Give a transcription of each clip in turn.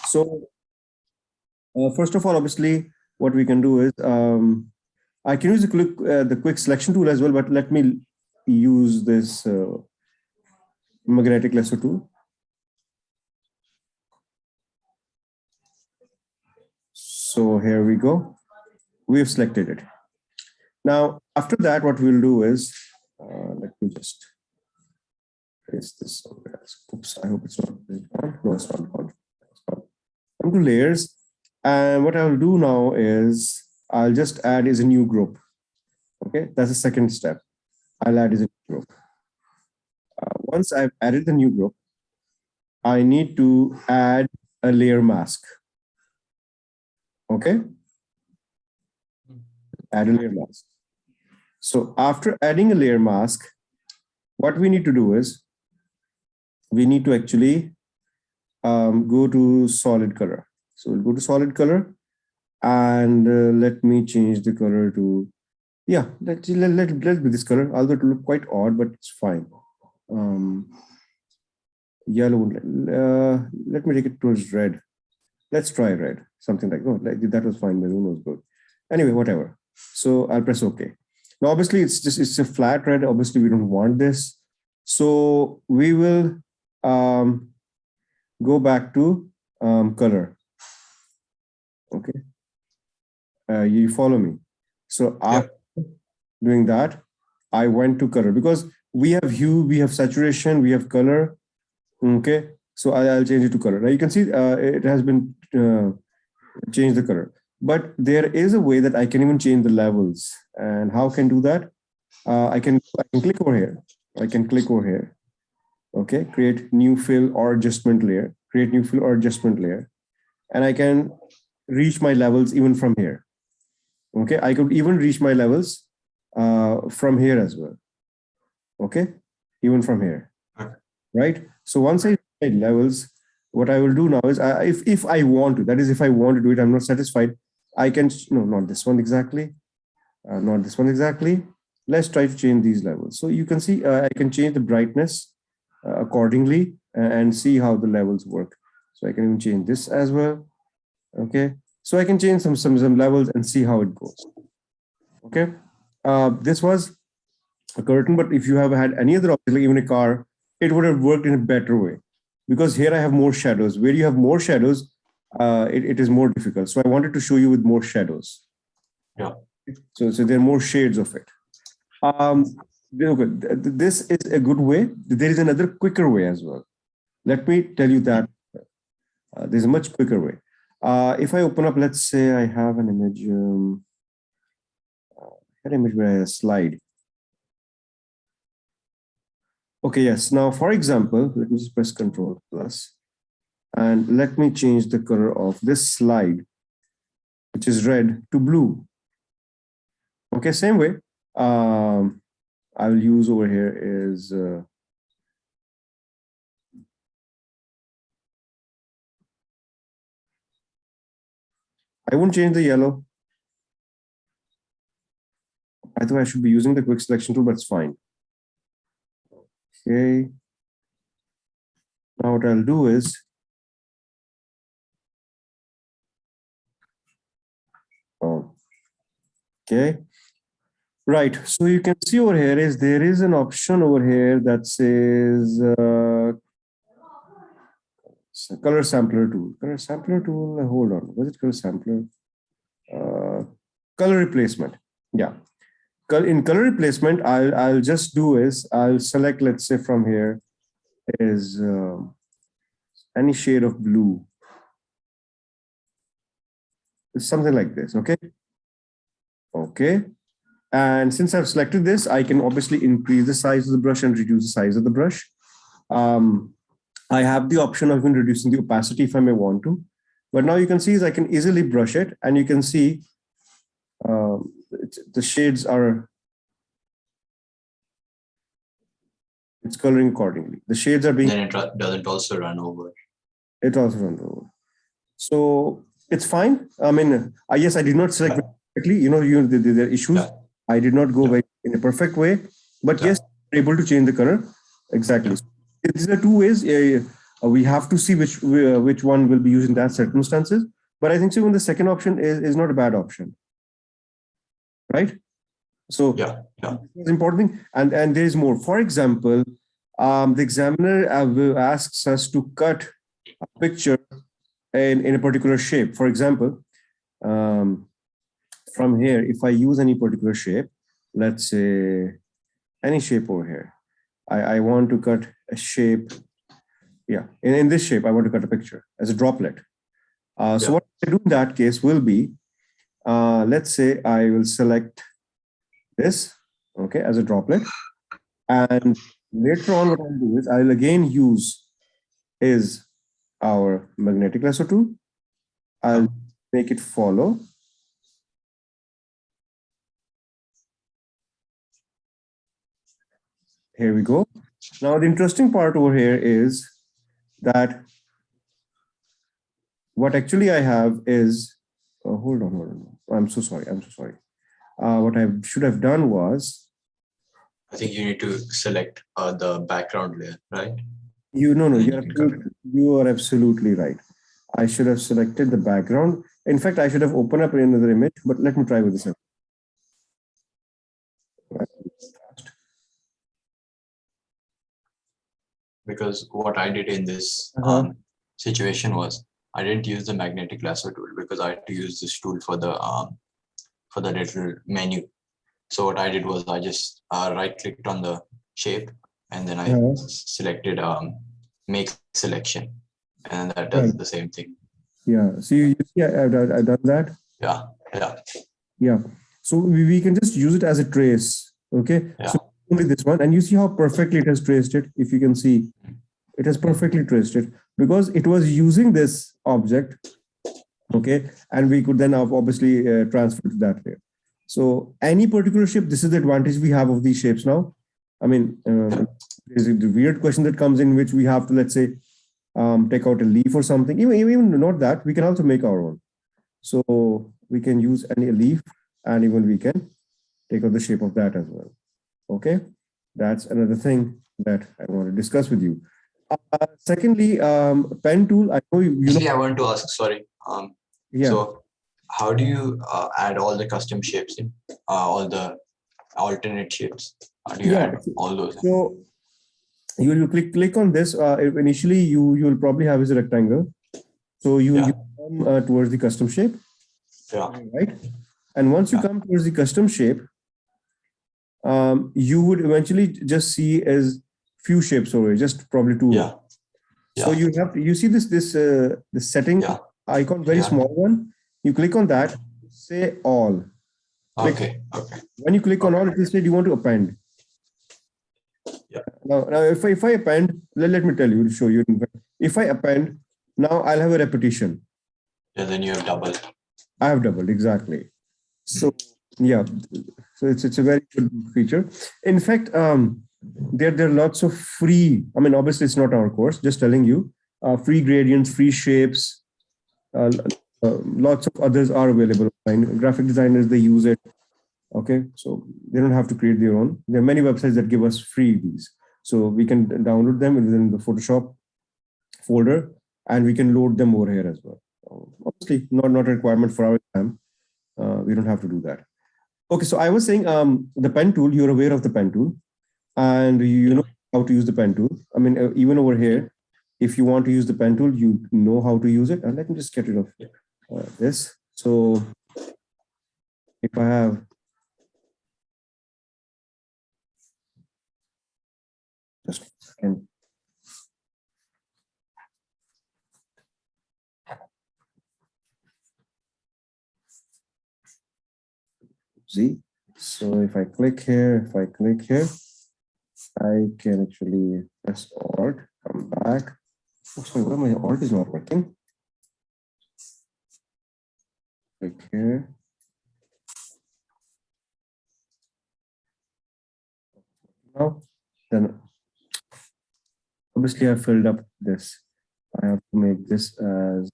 So first of all, obviously, what we can do is I can use the quick selection tool as well, but let me use this magnetic lasso tool. So here we go. We have selected it. Now, after that, what we'll do is, let me just paste this somewhere else. Oops, I hope it's not on. No, it's not on. Come to layers. And what I'll do now is I'll just add is a new group. Okay, that's the second step. I'll add is a new group. Once I've added the new group, I need to add a layer mask. Okay, add a layer mask. So after adding a layer mask, what we need to do is we need to actually go to solid color. So we'll go to solid color and let me change the color to, yeah, let be this color, although it will look quite odd, but it's fine. Yellow, let me take it towards red. Let's try red, something like, oh, that was fine, maroon was good. Anyway, whatever. So I'll press OK. Now, obviously, it's a flat red. Obviously, we don't want this. So we will go back to color. Okay. You follow me. So after doing that, I went to color because we have hue, we have saturation, we have color. Okay. So I'll change it to color. Now you can see it has been changed the color. But there is a way that I can even change the levels. And how can do that? I can click over here. I can click over here. Okay, create new fill or adjustment layer. Create new fill or adjustment layer. And I can reach my levels even from here. Okay, I could even reach my levels from here as well. Okay, even from here. Right? So once I reach my levels, what I will do now is if I want to, that is if I want to do it, I'm not satisfied, I can, no, not this one exactly. Not this one exactly. Let's try to change these levels. So you can see I can change the brightness accordingly and see how the levels work. So I can even change this as well. Okay. So I can change some levels and see how it goes. Okay. This was a curtain, but if you have had any other object, like even a car, it would have worked in a better way. Because here I have more shadows. Where you have more shadows, it is more difficult. So I wanted to show you with more shadows. Yeah. So there are more shades of it. Okay, this is a good way. There is another quicker way as well. Let me tell you that there's a much quicker way. If I open up, let's say I have an image, where I have a slide. Okay, yes. Now, for example, let me just press Control plus, and let me change the color of this slide, which is red, to blue. Okay, same way. I'll use over here is I won't change the yellow. I thought I should be using the quick selection tool, but it's fine. Okay. Now what I'll do is okay. Right. So you can see over here is there is an option over here that says color sampler tool. Color sampler tool. Hold on. Was it color sampler? Color replacement. Yeah. In color replacement, I'll just do is I'll select, let's say from here is any shade of blue. It's something like this. Okay. Okay. And since I've selected this, I can obviously increase the size of the brush and reduce the size of the brush. I have the option of even reducing the opacity if I may want to. But now you can see is I can easily brush it, and you can see the shades are, it's coloring accordingly. The shades are being. Then it doesn't also run over. It also runs over. So it's fine. I mean, yes, I did not select perfectly. You know, the issues. Yeah. I did not go in a perfect way, but yes, able to change the color. Exactly. Yeah. These are two ways. we have to see which one will be used in that circumstances. But I think so even the second option is not a bad option, right? So Yeah. Yeah. it's important thing. And there is more. For example, the examiner asks us to cut a picture in a particular shape. For example, um, from here, if I use any particular shape, let's say any shape over here, I want to cut a shape. Yeah, in this shape, I want to cut a picture as a droplet. So Yeah. what I do in that case will be, let's say I will select this, okay, as a droplet. And later on, what I'll do is I'll again use is our magnetic lasso tool. I'll make it follow. Here we go. Now, the interesting part over here is that what actually I have is, hold on. I'm so sorry. What I should have done was, I think you need to select the background layer, right? no, And you can cut it. you are absolutely right. I should have selected the background. In fact, I should have opened up another image, but let me try with this. Because what I did in this Uh-huh. situation was I didn't use the magnetic lasso tool because I had to use this tool for the little menu. So what I did was I just right clicked on the shape and then I Uh-huh. selected make selection, and that Right. does the same thing. Yeah. So you see, I've done that. Yeah. Yeah. Yeah. So we can just use it as a trace. Okay. Yeah. So only this one, and you see how perfectly it has traced it. If you can see, it has perfectly traced it because it was using this object. Okay, and we could then obviously transfer to that layer. So any particular shape, this is the advantage we have of these shapes now. I mean, there's a weird question that comes in which we have to, let's say, take out a leaf or something. Even not that, we can also make our own. So we can use any leaf, and even we can take out the shape of that as well. Okay, that's another thing that I want to discuss with you. Secondly, pen tool. I know you know. Actually, I want to ask. Sorry. Yeah. So how do you add all the custom shapes in all the alternate shapes? How do you Yeah. add all those in? So you click on this. Initially, you will probably have is a rectangle. So you Yeah. come towards the custom shape, Yeah. right? And once you Yeah. come towards the custom shape, you would eventually just see as few shapes over here, just probably two. Yeah. So Yeah. you see this setting Yeah. icon, very Yeah. small one. You click on that, say all. Click. Okay. Okay. When you click on all, it will say, do you want to append? Yeah. Now if I append, let me tell you, show you. If I append, now I'll have a repetition. Yeah. Then you have double. I have doubled, exactly. So yeah, so it's a very good feature. In fact, there are lots of free. I mean, obviously it's not our course. Just telling you, free gradients, free shapes. Lots of others are available online. Graphic designers, they use it. Okay, so they don't have to create their own. There are many websites that give us free these, so we can download them within the Photoshop folder, and we can load them over here as well. Obviously, not a requirement for our exam. We don't have to do that. Okay, so I was saying the pen tool. You're aware of the pen tool, and you know how to use the pen tool. I mean, even over here, if you want to use the pen tool, you know how to use it. And let me just get rid of this. So if I have just a second. Z. So if I click here, I can actually press Alt, come back. Oh, sorry, why my Alt is not working? Click here. Now, then obviously I filled up this. I have to make this as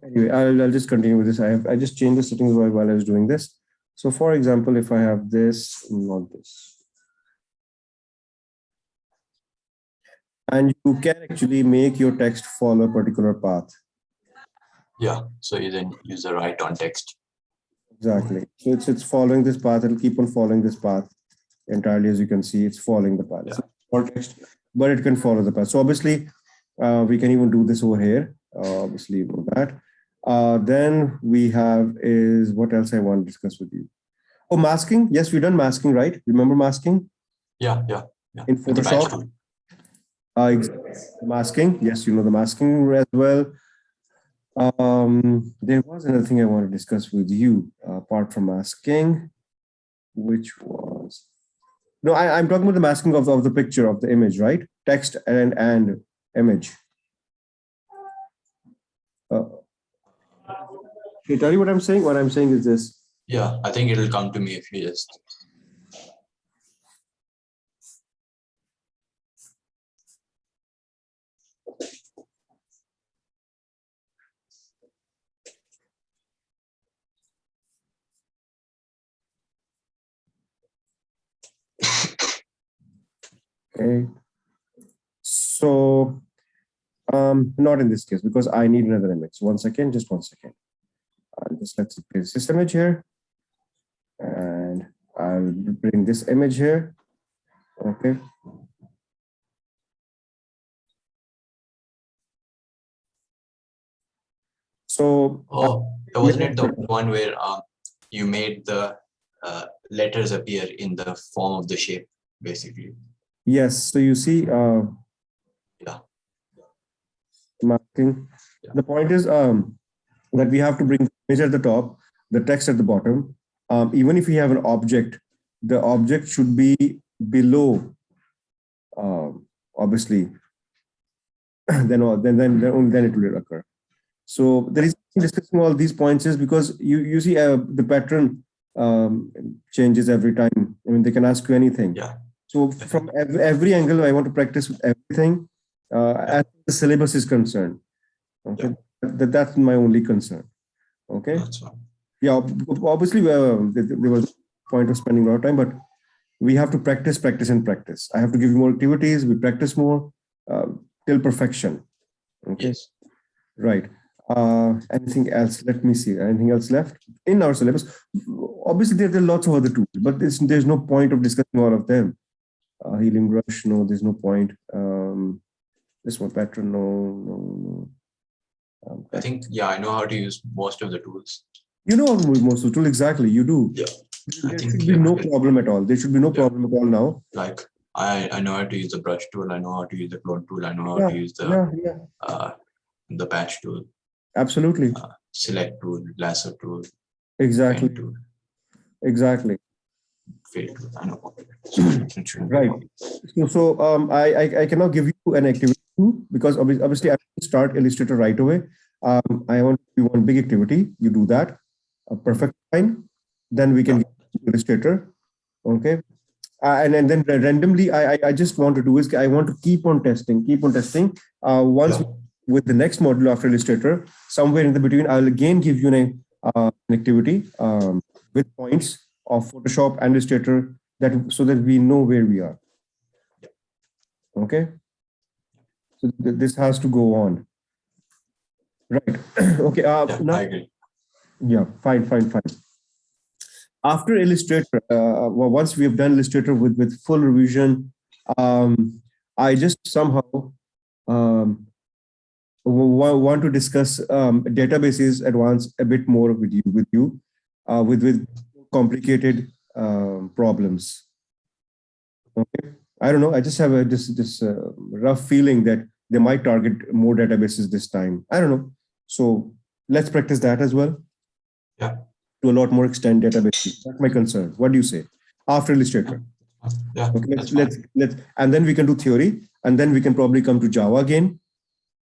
Anyway, I'll just continue with this. I just changed the settings while I was doing this. So for example, if I have this, not this, and you can actually make your text follow a particular path. Yeah. So you then use the right on text. Exactly. So it's following this path. It'll keep on following this path entirely. As you can see, it's following the path. Yeah. It's not text, but it can follow the path. So obviously, we can even do this over here. Obviously, you know that. Then we have is what else I want to discuss with you. Oh, masking. Yes, we've done masking, right? Remember masking Yeah. in With the patch Photoshop? tool. Masking. Yes, you know the masking as well. There was another thing I want to discuss with you apart from masking, which was no, I'm talking about the masking of the picture of the image, right? Text and image. Can I tell you what I'm saying? What I'm saying is this. Yeah, I think it'll come to me if you just. Okay. So not in this case because I need another image. So 1 second, just 1 second. Just let's place this image here, and I'll bring this image here. Okay. So Wasn't it the one where you made the letters appear in the form of the shape, basically? yes. So you see, Yeah. marking. Yeah. The point is that we have to bring the image at the top, the text at the bottom. Even if we have an object, the object should be below. Obviously, then it will occur. So the reason I'm discussing all these points is because you see the pattern changes every time. I mean, they can ask you anything. Yeah. So from every angle, I want to practice with everything as the syllabus is concerned. Okay, that's my only concern. Okay. That's fine. Yeah, obviously there was a point of spending a lot of time, but we have to practice, and practice. I have to give you more activities. We practice more till perfection. Okay. Yes. Right. Anything else? Let me see. Anything else left in our syllabus? Obviously, there are lots of other tools, but there's no point of discussing all of them. Healing brush, no, there's no point. This one pattern, no. I think, I know how to use most of the tools. You know most of the tool, exactly. You do. Yeah. There should be no problem at all. There should be no problem at all now. Like I know how to use the brush tool. I know how to use the clone tool. I know how to use the patch tool. Absolutely. Select tool, lasso tool. Exactly. Tool. Exactly. Fill tool. I know. Right. So I cannot give you an activity because obviously I start Illustrator right away. We want big activity. You do that. Perfect fine. Then we can get Illustrator. Okay. And then randomly, I just want to do is I want to keep on testing. Once with the next module after Illustrator, somewhere in the between, I'll again give you an activity with points of Photoshop and Illustrator so that we know where we are. Okay. So this has to go on. Right. Okay. Now, I agree. Yeah. Fine. After Illustrator, once we have done Illustrator with full revision, I just somehow want to discuss databases advanced a bit more with you with complicated problems. Okay, I don't know. I just have this rough feeling that they might target more databases this time. I don't know. So let's practice that as well. Yeah. To a lot more extent databases. That's my concern. What do you say? After Illustrator. Yeah. Okay, let's and then we can do theory, and then we can probably come to Java again.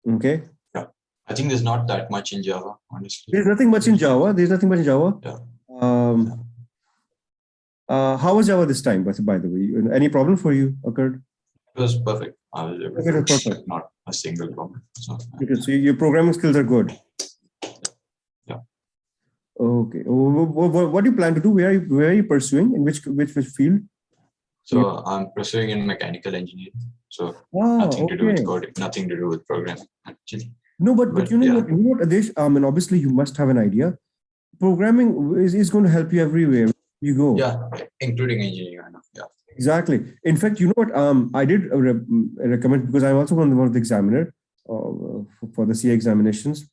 Okay. Yeah. I think there's not that much in Java, honestly. There's nothing much in Java. Yeah. How was Java this time, by the way? Any problem for you occurred? It was perfect. I was able to perfect. not a single problem. So your programming skills are good. Okay. What do you plan to do? Where are you pursuing? In which field? So I'm pursuing in mechanical engineering. So Ah, nothing to do with okay. coding, nothing to do with programming actually. No, but But yeah, you know what, Adesh? And obviously you must have an idea. Programming is going to help you everywhere you go. yeah, including engineering. I know. Yeah. Exactly. In fact, you know what? I did recommend because I'm also one of the examiner for the CA examinations.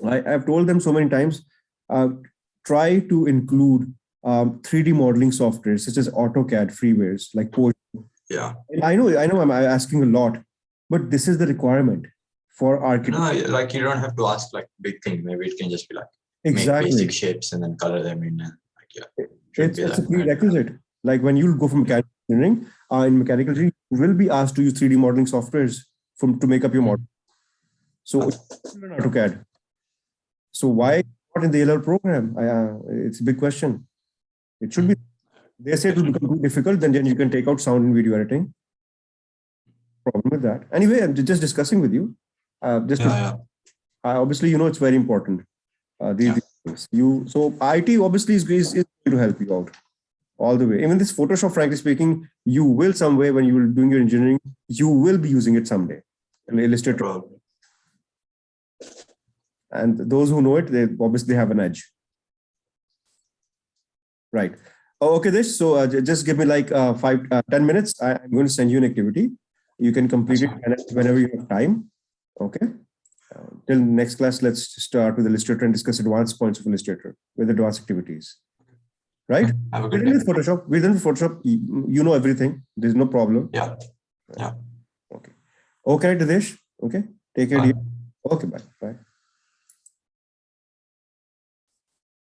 I've told them so many times, uh, try to include 3D modeling software such as AutoCAD freewares like Porsche. Yeah. I know, I'm asking a lot, but this is the requirement for No, architect. like you don't have to ask like big thing. Maybe it can just be like make basic Exactly. shapes and then color them in, and like yeah, should be It's a that. Right? prerequisite. Like when you go for Yeah. mechanical engineering, in mechanical engineering, you will be asked to use 3D modeling softwares to make up your model. Mhm. So you learn AutoCAD. So why not in the LL program? It's a big question. It should be. They say it will Definitely. become too difficult, then you can take out sound and video editing. Problem with that. Anyway, I'm just discussing with you. Just to, Yeah, yeah, obviously, you know, it's very important. yeah. These things. So IT obviously is going to help you out all the way. Even this Photoshop, frankly speaking, you will some way when you will doing your engineering, you will be using it someday. And Illustrator, Probably. and those who know it, they obviously have an edge. Right. Oh, okay, this. So just give me like 10 minutes. I'm going to send you an activity. You can complete That's it fine. whenever you have time. Okay. Till next class, let's start with Illustrator and discuss advanced points of Illustrator with advanced activities. Right? Have a We're good done day. with Photoshop. We're done with Photoshop. You know everything. There's no problem. Yeah, yeah. Okay. Okay, Dinesh. Okay. Take care, dear. Bye. Okay, bye. Bye.